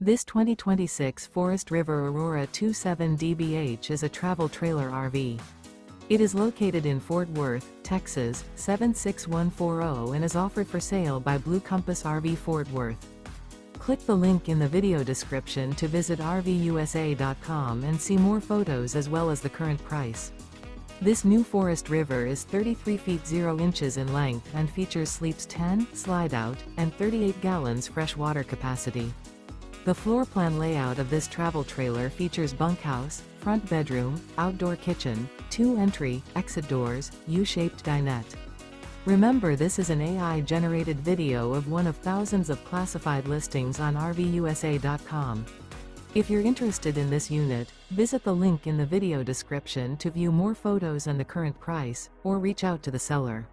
This 2026 Forest River Aurora 27 DBH is a travel trailer RV. It is located in Fort Worth, Texas, 76140 and is offered for sale by Blue Compass RV Fort Worth. Click the link in the video description to visit RVUSA.com and see more photos as well as the current price. This new Forest River is 33 feet 0 inches in length and features sleeps 10, slide-out, and 38 gallons fresh water capacity. The floor plan layout of this travel trailer features bunkhouse, front bedroom, outdoor kitchen, 2 entry, exit doors, U-shaped dinette. Remember, this is an AI-generated video of one of thousands of classified listings on RVUSA.com. If you're interested in this unit, visit the link in the video description to view more photos and the current price, or reach out to the seller.